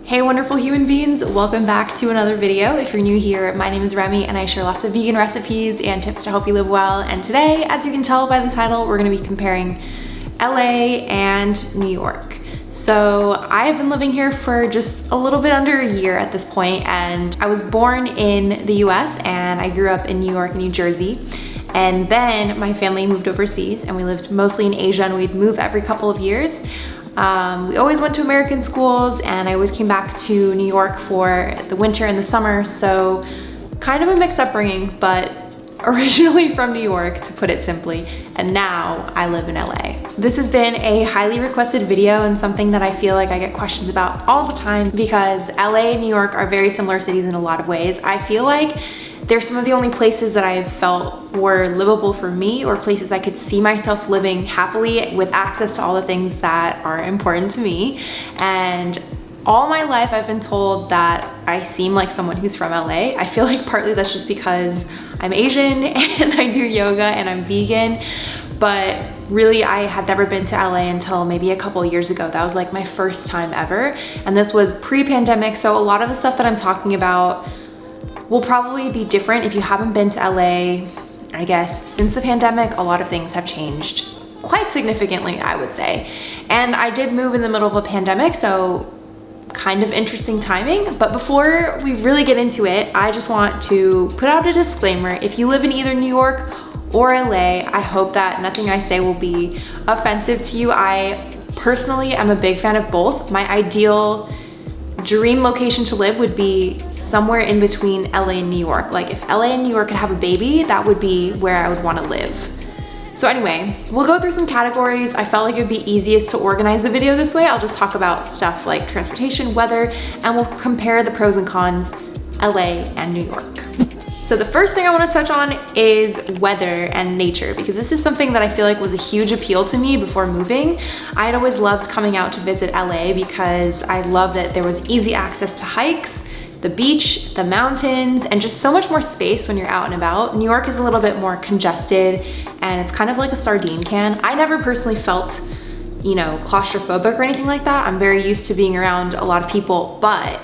Hey wonderful human beings, welcome back to another video. If you're new here, my name is Remy and I share lots of vegan recipes and tips to help you live well. And today, as you can tell by the title, we're gonna be comparing LA and New York. So I have been living here for just a little bit under a year at this point, and I was born in the US and I grew up in New York and New Jersey. And then my family moved overseas and we lived mostly in Asia, and we'd move every couple of years. We always went to American schools, and I always came back to New York for the winter and the summer, so kind of a mixed upbringing, but originally from New York, to put it simply, and now I live in LA. This has been a highly requested video and something that I feel like I get questions about all the time, because LA and New York are very similar cities in a lot of ways. I feel like they're some of the only places that I've felt were livable for me, or places I could see myself living happily with access to all the things that are important to me. And all my life I've been told that I seem like someone who's from LA. I feel like partly that's just because I'm Asian and I do yoga and I'm vegan, but really I had never been to LA until maybe a couple of years ago. That was like my first time ever, and this was pre-pandemic, so a lot of the stuff that I'm talking about will probably be different if you haven't been to LA. I guess since the pandemic, a lot of things have changed quite significantly, I would say. And I did move in the middle of a pandemic, so kind of interesting timing. But before we really get into it, I just want to put out a disclaimer. If you live in either New York or LA, I hope that nothing I say will be offensive to you. I personally am a big fan of both. My ideal dream location to live would be somewhere in between LA and New York. Like if LA and New York could have a baby, that would be where I would want to live. So anyway, we'll go through some categories. I felt like it would be easiest to organize the video this way. I'll just talk about stuff like transportation, weather, and we'll compare the pros and cons, LA and New York. So the first thing I want to touch on is weather and nature, because this is something that I feel like was a huge appeal to me before moving. I had always loved coming out to visit LA because I love that there was easy access to hikes, the beach, the mountains, and just so much more space when you're out and about. New York is a little bit more congested and it's kind of like a sardine can. I never personally felt, claustrophobic or anything like that. I'm very used to being around a lot of people, but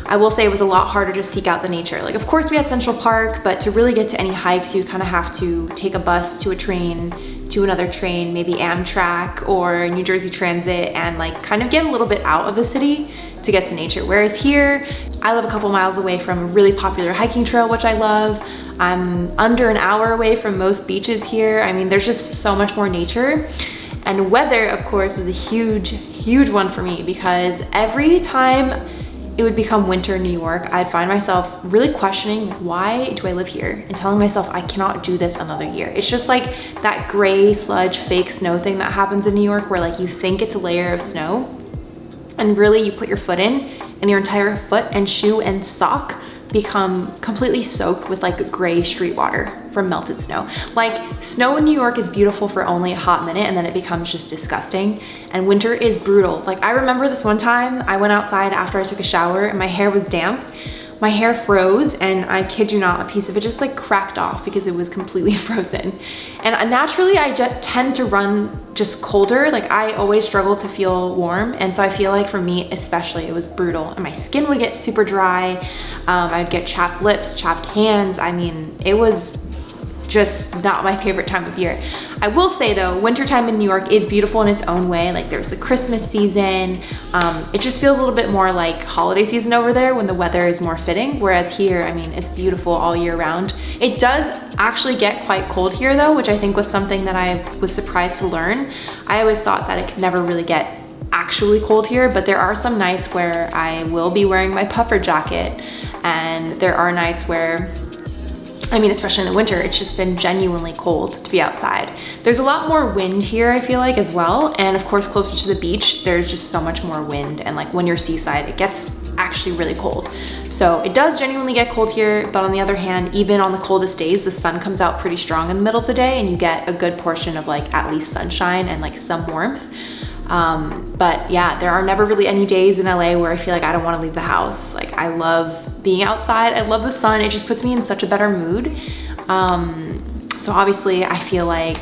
I will say it was a lot harder to seek out the nature. Like, of course we had Central Park, but to really get to any hikes, you kind of have to take a bus to a train, to another train, maybe Amtrak or New Jersey Transit, and like kind of get a little bit out of the city to get to nature. Whereas here, I live a couple miles away from a really popular hiking trail, which I love. I'm under an hour away from most beaches here. I mean, there's just so much more nature. And weather, of course, was a huge, huge one for me, because every time it would become winter in New York, I'd find myself really questioning, why do I live here? And telling myself I cannot do this another year. It's just like that gray sludge fake snow thing that happens in New York, where like you think it's a layer of snow and really you put your foot in and your entire foot and shoe and sock become completely soaked with like gray street water from melted snow. Like, snow in New York is beautiful for only a hot minute and then it becomes just disgusting. And winter is brutal. Like, I remember this one time I went outside after I took a shower and my hair was damp. My hair froze, and I kid you not, a piece of it just like cracked off because it was completely frozen. And naturally I tend to run just colder. Like, I always struggle to feel warm, and so I feel like for me especially it was brutal, and my skin would get super dry. I'd get chapped lips, chapped hands. I mean, it was just not my favorite time of year. I will say though, wintertime in New York is beautiful in its own way. Like, there's the Christmas season. It just feels a little bit more like holiday season over there when the weather is more fitting. Whereas here, I mean, it's beautiful all year round. It does actually get quite cold here though, which I think was something that I was surprised to learn. I always thought that it could never really get actually cold here, but there are some nights where I will be wearing my puffer jacket, and there are nights where, I mean, especially in the winter, it's just been genuinely cold to be outside. There's a lot more wind here, I feel like, as well. And of course, closer to the beach, there's just so much more wind. And like when you're seaside, it gets actually really cold. So it does genuinely get cold here. But on the other hand, even on the coldest days, the sun comes out pretty strong in the middle of the day, and you get a good portion of like at least sunshine and like some warmth. But yeah, there are never really any days in LA where I feel like I don't want to leave the house. Like, I love being outside. I love the sun. It just puts me in such a better mood. So obviously I feel like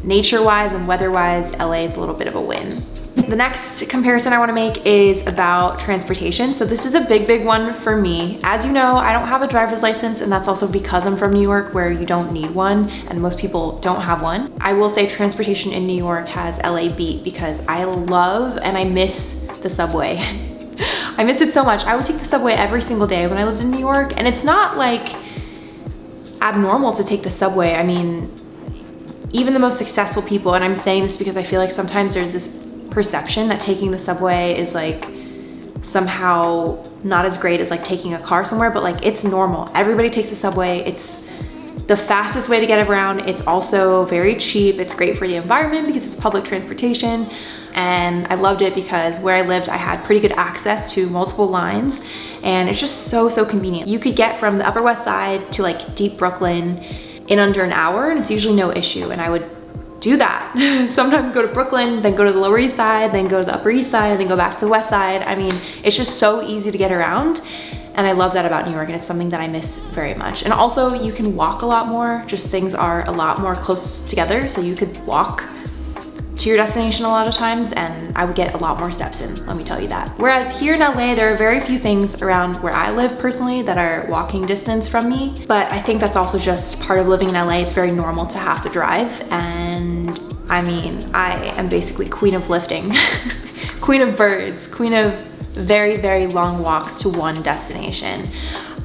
nature-wise and weather-wise, LA is a little bit of a win. the next comparison I wanna make is about transportation. So this is a big one for me. As you know, I don't have a driver's license, and that's also because I'm from New York, where you don't need one, and most people don't have one. I will say transportation in New York has LA beat, because I love and I miss the subway. I miss it so much. I would take the subway every single day when I lived in New York, and it's not like abnormal to take the subway. I mean, even the most successful people, and I'm saying this because I feel like sometimes there's this perception that taking the subway is like somehow not as great as like taking a car somewhere, but like it's normal. Everybody takes the subway. It's the fastest way to get around. It's also very cheap. It's great for the environment because it's public transportation. And I loved it because where I lived, I had pretty good access to multiple lines, and it's just so convenient. You could get from the Upper West Side to like deep Brooklyn in under an hour, and it's usually no issue. And I would do that. Sometimes go to Brooklyn, then go to the Lower East Side, then go to the Upper East Side, then go back to the West Side. I mean, it's just so easy to get around. And I love that about New York, and it's something that I miss very much. And also you can walk a lot more, just things are a lot more close together. So you could walk to your destination a lot of times, and I would get a lot more steps in, let me tell you that. Whereas here in LA, there are very few things around where I live personally that are walking distance from me. But I think that's also just part of living in LA. It's very normal to have to drive. And I mean, I am basically queen of lifting, queen of birds, queen of very long walks to one destination.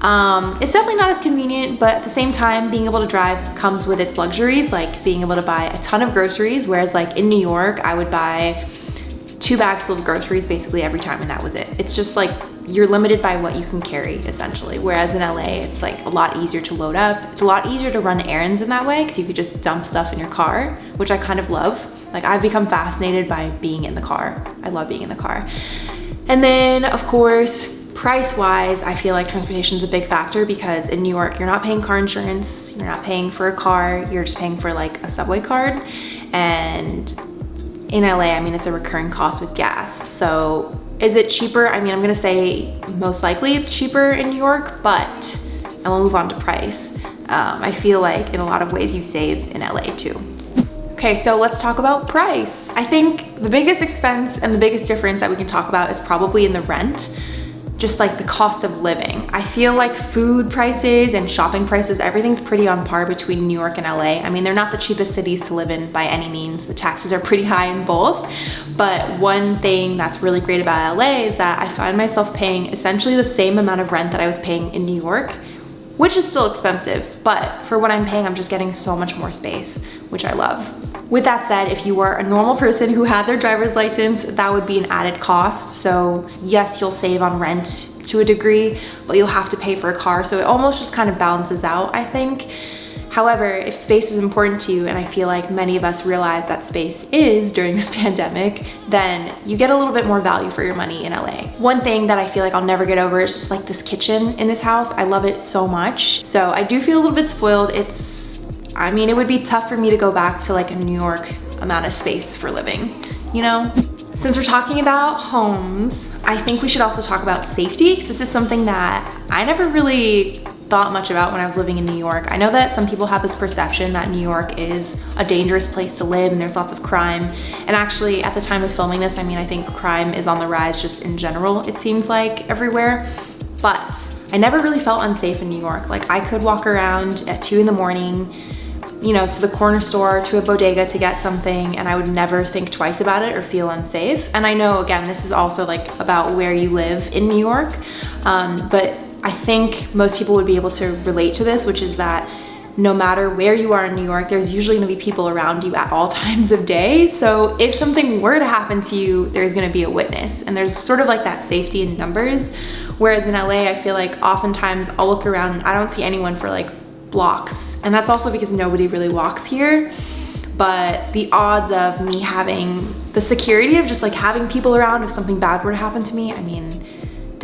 It's definitely not as convenient, but at the same time, being able to drive comes with its luxuries, like being able to buy a ton of groceries, whereas like in New York, I would buy 2 bags full of groceries basically every time, and that was it. It's just like you're limited by what you can carry essentially, whereas in LA, it's like a lot easier to load up. It's a lot easier to run errands in that way because you could just dump stuff in your car, which I kind of love. Like I've become fascinated by being in the car. I love being in the car. And then of course, price-wise, I feel like transportation is a big factor because in New York, you're not paying car insurance, you're not paying for a car, you're just paying for like a subway card. And in LA, I mean, it's a recurring cost with gas. So is it cheaper? I mean, I'm gonna say most likely it's cheaper in New York, but and we'll move on to price. I feel like in a lot of ways you save in LA too. Okay, so let's talk about price. I think the biggest expense and the biggest difference that we can talk about is probably in the rent. Just like the cost of living. I feel like food prices and shopping prices, everything's pretty on par between New York and LA. I mean, they're not the cheapest cities to live in by any means. The taxes are pretty high in both. But one thing that's really great about LA is that I find myself paying essentially the same amount of rent that I was paying in New York, which is still expensive, but for what I'm paying, I'm just getting so much more space, which I love. With that said, if you were a normal person who had their driver's license, that would be an added cost. So yes, you'll save on rent to a degree, but you'll have to pay for a car. So it almost just kind of balances out, I think. However, if space is important to you, and I feel like many of us realize that space is during this pandemic, then you get a little bit more value for your money in LA. One thing that I feel like I'll never get over is just like this kitchen in this house. I love it so much. So I do feel a little bit spoiled. I mean, it would be tough for me to go back to like a New York amount of space for living, you know? Since we're talking about homes, I think we should also talk about safety, because this is something that I never really thought much about when I was living in New York. I know that some people have this perception that New York is a dangerous place to live and there's lots of crime. And actually, at the time of filming this, I mean, I think crime is on the rise just in general, it seems like everywhere. But I never really felt unsafe in New York. Like I could walk around at 2 in the morning, you know, to the corner store, to a bodega to get something, and I would never think twice about it or feel unsafe. And I know, again, this is also like about where you live in New York, but I think most people would be able to relate to this, which is that no matter where you are in New York, there's usually gonna be people around you at all times of day. So if something were to happen to you, there's gonna be a witness, and there's sort of like that safety in numbers. Whereas in LA, I feel like oftentimes I'll look around and I don't see anyone for like blocks. And that's also because nobody really walks here. But the odds of me having the security of just like having people around if something bad were to happen to me, I mean,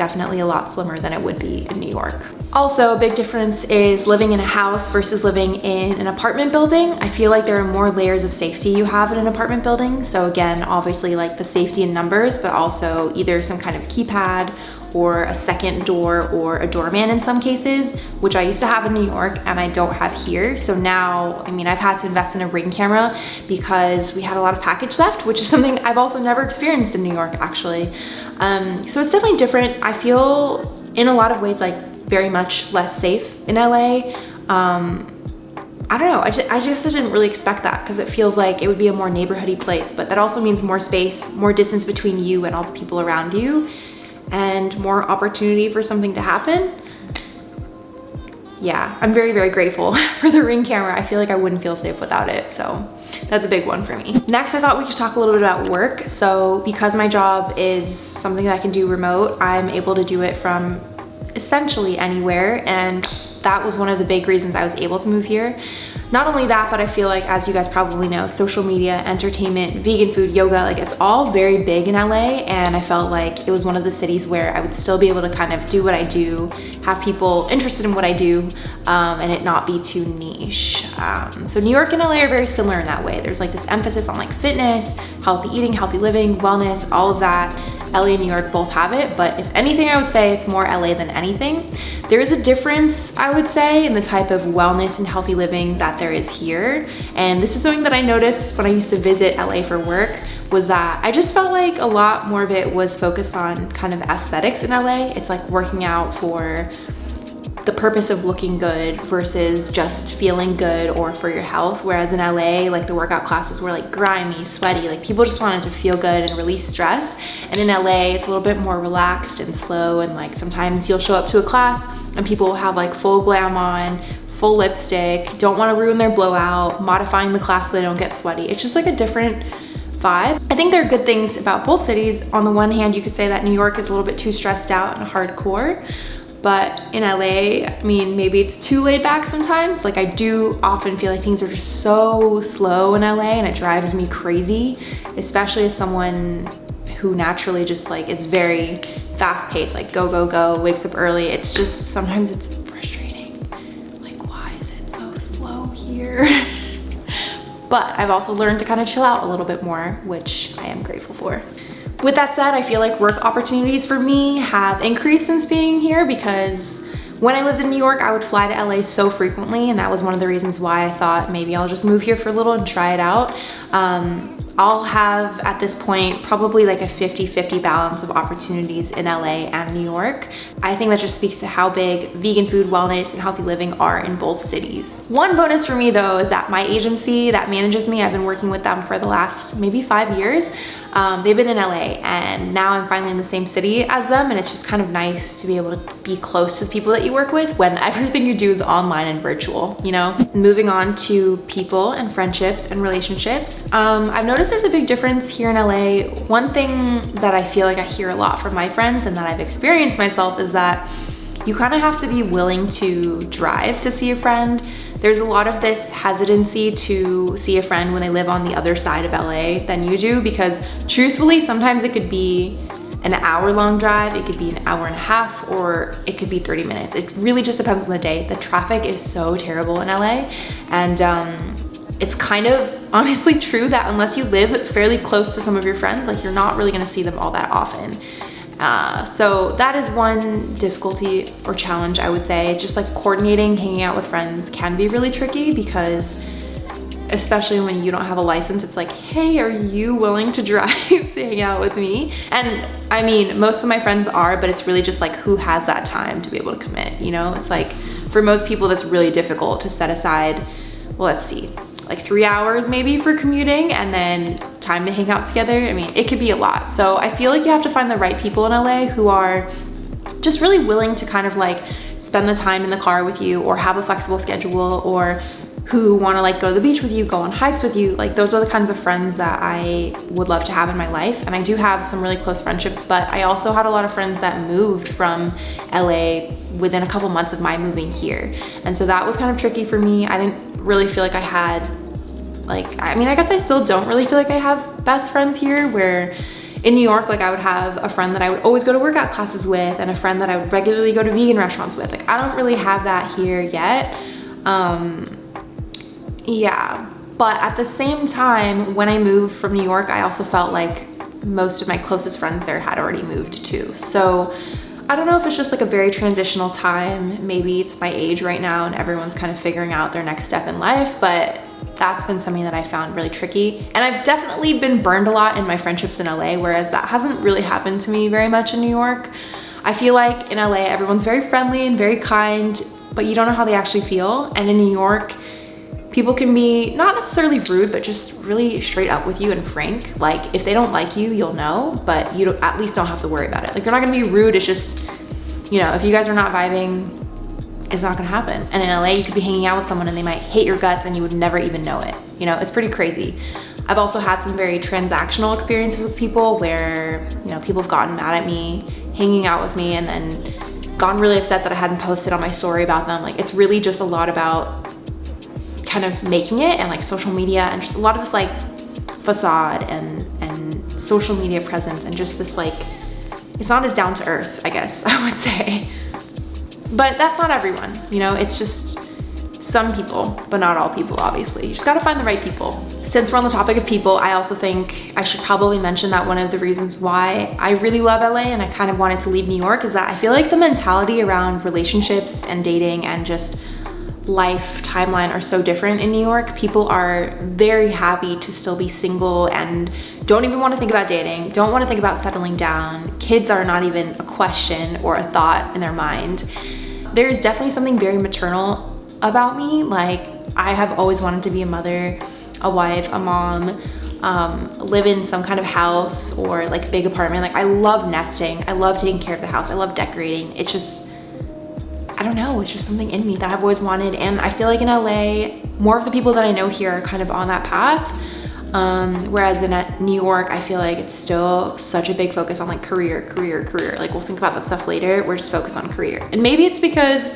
definitely a lot slimmer than it would be in New York. Also, a big difference is living in a house versus living in an apartment building. I feel like there are more layers of safety you have in an apartment building. So again, obviously like the safety in numbers, but also either some kind of keypad or a second door or a doorman in some cases, which I used to have in New York and I don't have here. So now, I mean, I've had to invest in a Ring camera because we had a lot of package theft, which is something I've also never experienced in New York actually. So it's definitely different. I feel in a lot of ways like very much less safe in LA. I don't know, I just didn't really expect that because it feels like it would be a more neighborhoody place, but that also means more space, more distance between you and all the people around you, and more opportunity for something to happen. Yeah, I'm very, very grateful for the Ring camera. I feel like I wouldn't feel safe without it, so that's a big one for me. Next, I thought we could talk a little bit about work. So because my job is something that I can do remote, I'm able to do it from essentially anywhere, and that was one of the big reasons I was able to move here. Not only that, but I feel like, as you guys probably know, social media, entertainment, vegan food, yoga, like it's all very big in LA, and I felt like it was one of the cities where I would still be able to kind of do what I do, have people interested in what I do, and it not be too niche. So New York and LA are very similar in that way. There's like this emphasis on like fitness, healthy eating, healthy living, wellness, all of that. LA and New York both have it, but if anything, I would say it's more LA than anything. There is a difference, I would say, in the type of wellness and healthy living that there is here. And this is something that I noticed when I used to visit LA for work, was that I just felt like a lot more of it was focused on kind of aesthetics in LA. It's like working out for the purpose of looking good versus just feeling good or for your health. Whereas in LA, like the workout classes were like grimy, sweaty, like people just wanted to feel good and release stress. And in LA, it's a little bit more relaxed and slow, and like sometimes you'll show up to a class and people will have like full glam on, full lipstick, don't want to ruin their blowout, modifying the class so they don't get sweaty. It's just like a different vibe. I think there are good things about both cities. On the one hand, you could say that New York is a little bit too stressed out and hardcore, but in LA, I mean, maybe it's too laid back sometimes. Like I do often feel like things are just so slow in LA, and it drives me crazy, especially as someone who naturally just like is very fast paced, like go, go, go, wakes up early. It's just, sometimes it's frustrating. Like, why is it so slow here? But I've also learned to kind of chill out a little bit more, which I am grateful for. With that said, I feel like work opportunities for me have increased since being here, because when I lived in New York, I would fly to LA so frequently, and that was one of the reasons why I thought maybe I'll just move here for a little and try it out. I'll have at this point probably like a 50-50 balance of opportunities in LA and New York. I think that just speaks to how big vegan food, wellness, and healthy living are in both cities. One bonus for me though is that my agency that manages me, I've been working with them for the last maybe 5 years. They've been in LA, and now I'm finally in the same city as them, and it's just kind of nice to be able to be close to the people that you work with when everything you do is online and virtual, you know? Moving on to people and friendships and relationships, I've noticed there's a big difference here in LA. One thing that I feel like I hear a lot from my friends and that I've experienced myself is that you kind of have to be willing to drive to see a friend. There's a lot of this hesitancy to see a friend when they live on the other side of LA than you do, because truthfully, sometimes it could be an hour-long drive, it could be an hour and a half, or it could be 30 minutes. It really just depends on the day. The traffic is so terrible in LA, and it's kind of honestly true that unless you live fairly close to some of your friends, like you're not really gonna see them all that often. So that is one difficulty or challenge, I would say. It's just like coordinating, hanging out with friends can be really tricky, because especially when you don't have a license, it's like, hey, are you willing to drive to hang out with me? And I mean, most of my friends are, but it's really just like who has that time to be able to commit, you know? It's like, for most people, that's really difficult to set aside, well, let's see, like 3 hours maybe for commuting, and then time to hang out together. I mean, it could be a lot. So I feel like you have to find the right people in LA who are just really willing to kind of like spend the time in the car with you, or have a flexible schedule, or who want to like go to the beach with you, go on hikes with you. Like those are the kinds of friends that I would love to have in my life. And I do have some really close friendships, but I also had a lot of friends that moved from LA within a couple months of my moving here. And so that was kind of tricky for me. I didn't really feel like I had, like, I mean, I guess I still don't really feel like I have best friends here, where In New York, like I would have a friend that I would always go to workout classes with and a friend that I would regularly go to vegan restaurants with. Like I don't really have that here yet. Yeah, but at the same time, when I moved from New York, I also felt like most of my closest friends there had already moved too. So I don't know if it's just like a very transitional time. Maybe it's my age right now and everyone's kind of figuring out their next step in life, but that's been something that I found really tricky. And I've definitely been burned a lot in my friendships in LA, whereas that hasn't really happened to me very much in New York. I feel like in LA, everyone's very friendly and very kind, but you don't know how they actually feel. And in New York, people can be not necessarily rude, but just really straight up with you and frank. Like if they don't like you, you'll know, but you at least don't have to worry about it. Like they're not gonna be rude. It's just, you know, if you guys are not vibing, it's not gonna happen. And in LA, you could be hanging out with someone and they might hate your guts and you would never even know it. You know, it's pretty crazy. I've also had some very transactional experiences with people where, you know, people have gotten mad at me, hanging out with me, and then gotten really upset that I hadn't posted on my story about them. Like it's really just a lot about kind of making it and like social media and just a lot of this like facade and social media presence and just this like, it's not as down to earth, I guess I would say. But that's not everyone, you know, it's just some people, but not all people, obviously. You just gotta find the right people. Since we're on the topic of people, I also think I should probably mention that one of the reasons why I really love LA and I kind of wanted to leave New York is that I feel like the mentality around relationships and dating and just life timeline are so different in New York. People are very happy to still be single and don't even want to think about dating, don't want to think about settling down. Kids are not even a question or a thought in their mind. There's definitely something very maternal about me. Like I have always wanted to be a mother, a wife, a mom, live in some kind of house or like big apartment. Like I love nesting. I love taking care of the house. I love decorating. It's just, I don't know, it's just something in me that I've always wanted. And I feel like in LA, more of the people that I know here are kind of on that path. Whereas in New York, I feel like it's still such a big focus on like career. Like we'll think about that stuff later. We're just focused on career. And maybe it's because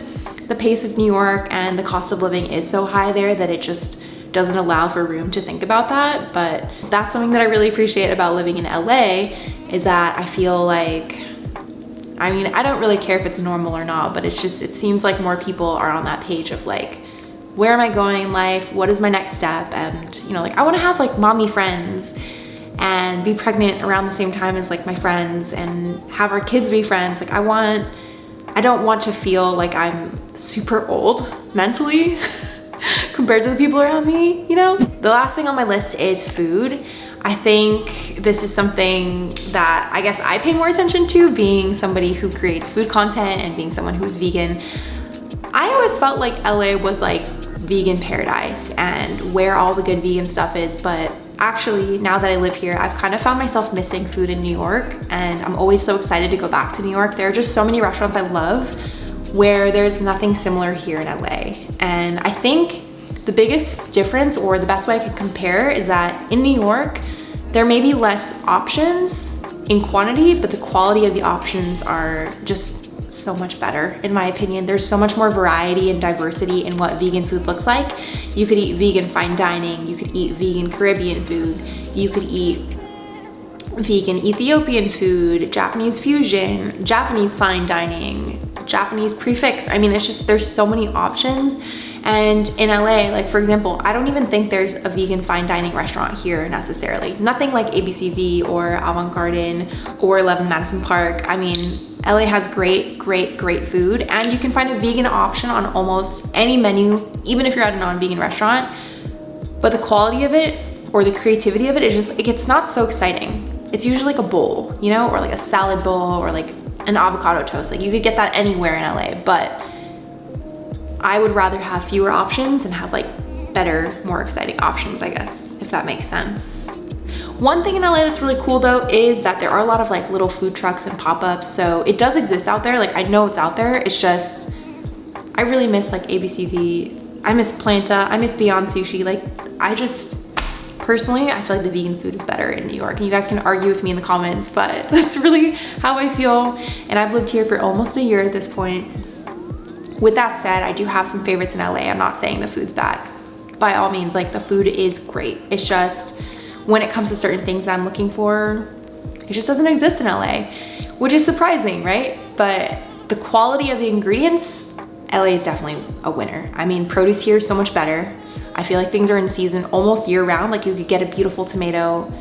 the pace of New York and the cost of living is so high there that it just doesn't allow for room to think about that. But that's something that I really appreciate about living in LA is that I feel like, I mean, I don't really care if it's normal or not, but it's just, it seems like more people are on that page of like, where am I going in life? What is my next step? And, you know, like I want to have like mommy friends and be pregnant around the same time as like my friends and have our kids be friends. Like I don't want to feel like I'm super old mentally compared to the people around me, you know? The last thing on my list is food. I think this is something that I guess I pay more attention to, being somebody who creates food content and being someone who's vegan. I always felt like LA was like vegan paradise and where all the good vegan stuff is, but actually now that I live here, I've kind of found myself missing food in New York and I'm always so excited to go back to New York. There are just so many restaurants I love where there's nothing similar here in LA. And I think the biggest difference, or the best way I could compare, is that in New York, there may be less options in quantity, but the quality of the options are just so much better, in my opinion. There's so much more variety and diversity in what vegan food looks like. You could eat vegan fine dining, you could eat vegan Caribbean food, you could eat vegan Ethiopian food, Japanese fusion, Japanese fine dining, Japanese prefix. I mean, it's just, there's so many options. And in LA, like for example, I don't even think there's a vegan fine dining restaurant here necessarily. Nothing like ABCV or Avant Garden or 11 Madison Park. I mean, LA has great food, and you can find a vegan option on almost any menu, even if you're at a non-vegan restaurant. But the quality of it or the creativity of it is just, it's not so exciting. It's usually like a bowl, you know, or like a salad bowl or like an avocado toast. Like you could get that anywhere in LA, but I would rather have fewer options and have like better, more exciting options, I guess, if that makes sense. One thing in LA that's really cool though is that there are a lot of like little food trucks and pop-ups. So it does exist out there. Like I know it's out there. It's just, I really miss like ABCV. I miss Planta. I miss Beyond Sushi. Like I just, personally, I feel like the vegan food is better in New York. And you guys can argue with me in the comments, but that's really how I feel. And I've lived here for almost a year at this point. With that said, I do have some favorites in LA. I'm not saying the food's bad. By all means, like the food is great. It's just when it comes to certain things that I'm looking for, It just doesn't exist in LA, which is surprising, right? But the quality of the ingredients, LA is definitely a winner. I mean, produce here is so much better. I feel like things are in season almost year round. Like you could get a beautiful tomato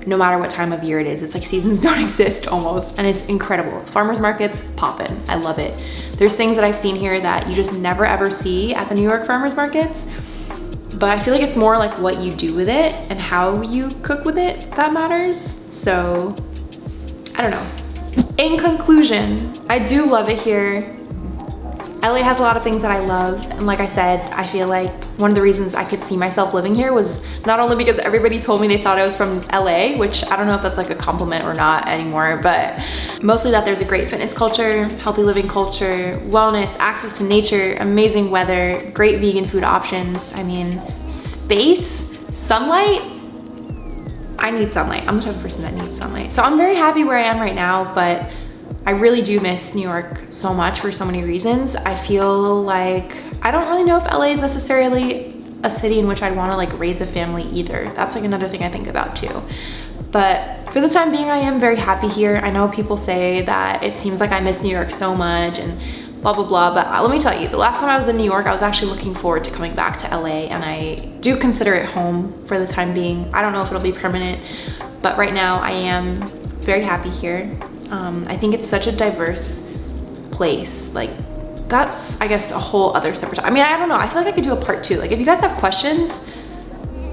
no matter what time of year it is. It's like seasons don't exist almost, and it's incredible. Farmers markets poppin', I love it. There's things that I've seen here that you just never ever see at the New York farmers markets, but I feel like it's more like what you do with it and how you cook with it that matters. So, I don't know. In conclusion, I do love it here. LA has a lot of things that I love, and like I said, I feel like one of the reasons I could see myself living here was not only because everybody told me they thought I was from LA, which I don't know if that's like a compliment or not anymore, but mostly that there's a great fitness culture, healthy living culture, wellness, access to nature, amazing weather, great vegan food options. I mean, space, sunlight. I need sunlight. I'm the type of person that needs sunlight. So I'm very happy where I am right now, but I really do miss New York so much for so many reasons. I feel like, I don't really know if LA is necessarily a city in which I'd wanna like raise a family either. That's like another thing I think about too. But for the time being, I am very happy here. I know people say that it seems like I miss New York so much and blah, blah, blah. But let me tell you, the last time I was in New York, I was actually looking forward to coming back to LA, and I do consider it home for the time being. I don't know if it'll be permanent, but right now I am very happy here. I think it's such a diverse place. Like that's, I guess, a whole other separate, I mean, I don't know. I feel like I could do a part 2. Like if you guys have questions,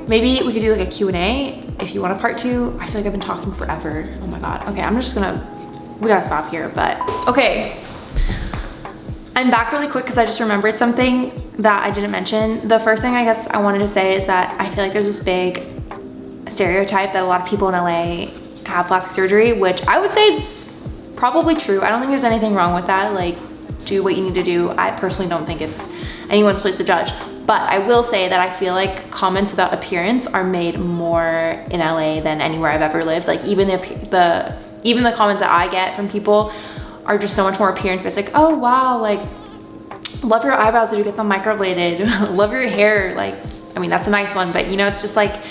maybe we could do like a Q&A if you want a part 2. I feel like I've been talking forever. Oh my God. Okay, I'm just gonna, we gotta stop here, but okay. I'm back really quick because I just remembered something that I didn't mention. The first thing I guess I wanted to say is that I feel like there's this big stereotype that a lot of people in LA have plastic surgery, which I would say is probably true. I don't think there's anything wrong with that. Like, do what you need to do. I personally don't think it's anyone's place to judge. But I will say that I feel like comments about appearance are made more in LA than anywhere I've ever lived. Like even the comments that I get from people are just so much more appearance based. Like, oh wow, like love your eyebrows. Did you get them microbladed? Love your hair. Like, I mean, that's a nice one, but you know, it's just like,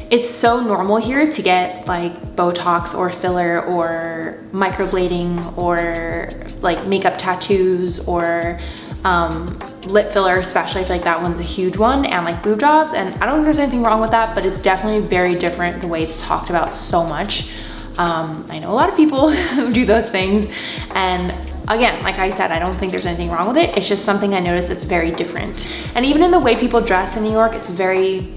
it's so normal here to get like Botox or filler or microblading or like makeup tattoos or lip filler, especially. I feel like that one's a huge one, and like boob jobs. And I don't think there's anything wrong with that, but it's definitely very different the way it's talked about so much. I know a lot of people who do those things, and again, like I said, I don't think there's anything wrong with it. It's just something I noticed it's very different. And even in the way people dress in New York, it's very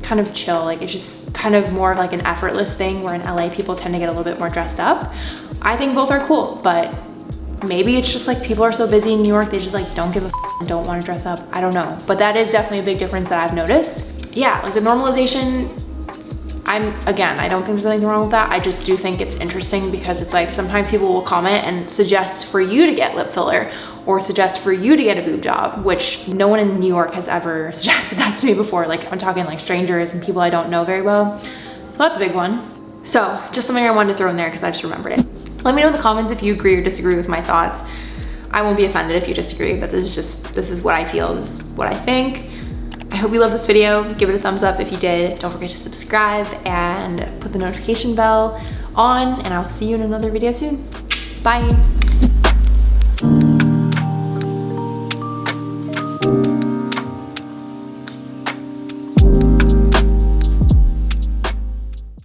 kind of chill. Like it's just kind of more of like an effortless thing, where in LA people tend to get a little bit more dressed up. I think both are cool, but maybe it's just like people are so busy in New York, they just like don't give a and don't want to dress up. I don't know, but that is definitely a big difference that I've noticed. Yeah, like the normalization, I don't think there's anything wrong with that. I just do think it's interesting because it's like sometimes people will comment and suggest for you to get lip filler or suggest for you to get a boob job, which no one in New York has ever suggested that to me before. Like I'm talking like strangers and people I don't know very well. So that's a big one. So just something I wanted to throw in there because I just remembered it. Let me know in the comments if you agree or disagree with my thoughts. I won't be offended if you disagree, but this is what I feel, this is what I think. I hope you loved this video. Give it a thumbs up if you did. Don't forget to subscribe and put the notification bell on, and I'll see you in another video soon. Bye.